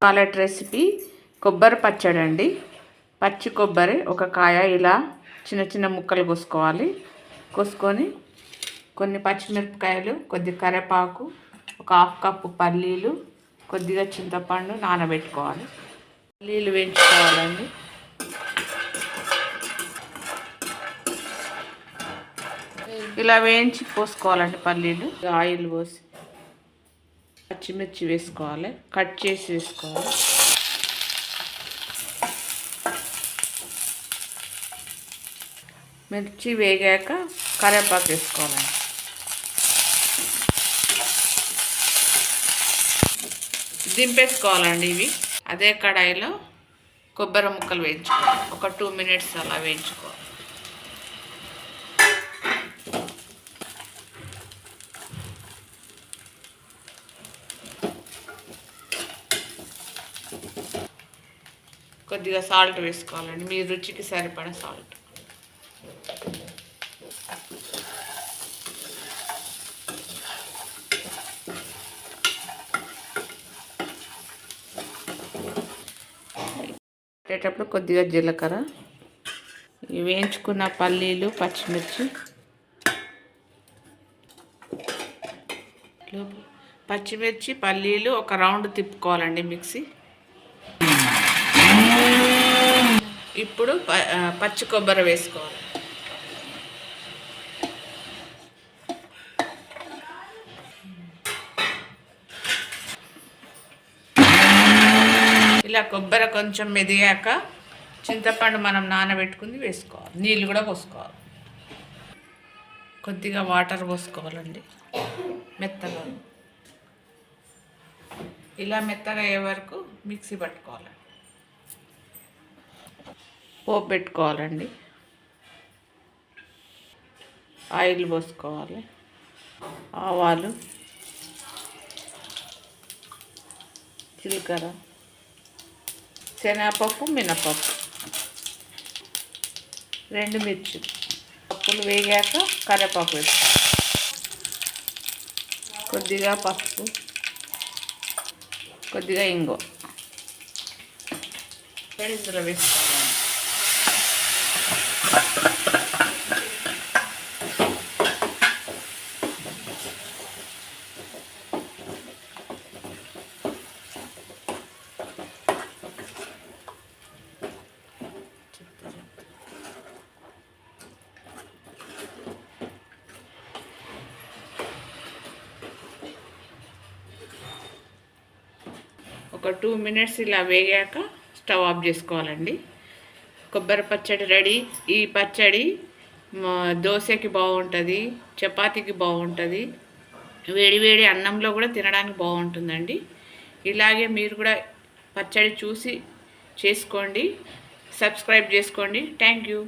Wallet recipe కొబ్బరి పచ్చడి అండి. పచ్చి కొబ్బరి ఒక కాయ ఇలా చిన్న చిన్న ముక్కలు కోసుకోవాలి. కోసుకొని కొన్ని పచ్చిమిరపకాయలు, కొద్ది కరివేపాకు, ఒక 1/2 కప్పు పల్లీలు, కొద్దిగా చింతపండు నానబెట్టుకోవాలి. పల్లీలు వేయించుకోవాలండి. ఇలా వేయించి పోసుకోవాలండి పల్లీలు. ఆయిల్ పోసి పచ్చిమిర్చి వేసుకోవాలి, కట్ చేసి వేసుకోవాలి. మిర్చి వేగాక కరివేపాకు వేసుకోవాలండి. దింపేసుకోవాలండి. ఇవి అదే కడాయిలో కొబ్బరి ముక్కలు వేయించుకోవాలి. ఒక 2 మినిట్స్ అలా వేయించుకోవాలి. కొద్దిగా సాల్ట్ వేసుకోవాలండి, మీ రుచికి సరిపడా సాల్ట్. పెట్టేటప్పుడు కొద్దిగా జీలకర్ర, వేయించుకున్న పల్లీలు, పచ్చిమిర్చి పల్లీలు ఒక రౌండ్ తిప్పుకోవాలండి మిక్సీ. ఇప్పుడు పచ్చి కొబ్బరి వేసుకోవాలి. ఇలా కొబ్బరి కొంచెం మెదిగాక చింతపండు మనం నానబెట్టుకుని వేసుకోవాలి. నీళ్ళు కూడా పోసుకోవాలి. కొద్దిగా వాటర్ పోసుకోవాలండి మెత్తగా. ఇలా మెత్తగా అయ్యే వరకు మిక్సీ పట్టుకోవాలి. పోపు పెట్టుకోవాలండి. ఆయిల్ పోసుకోవాలి. ఆవాలు, జీలకర్ర, శనగపప్పు, మినపప్పు, 2 మిర్చి పప్పులు వేగాక కరివేపాకు వేసుకోవాలి. కొద్దిగా పసుపు, కొద్దిగా ఇంగువ ఇందులో వేసుకోవాలి. ఒక 2 మినిట్స్ ఇలా వేగాక స్టవ్ ఆఫ్ చేసుకోవాలండి. కొబ్బరి పచ్చడి రెడీ. ఈ పచ్చడి దోశకి బాగుంటుంది, చపాతీకి బాగుంటుంది, వేడివేడి అన్నంలో కూడా తినడానికి బాగుంటుందండి. ఇలాగే మీరు కూడా పచ్చడి చూసి చేసుకోండి, సబ్స్క్రైబ్ చేసుకోండి. Thank you.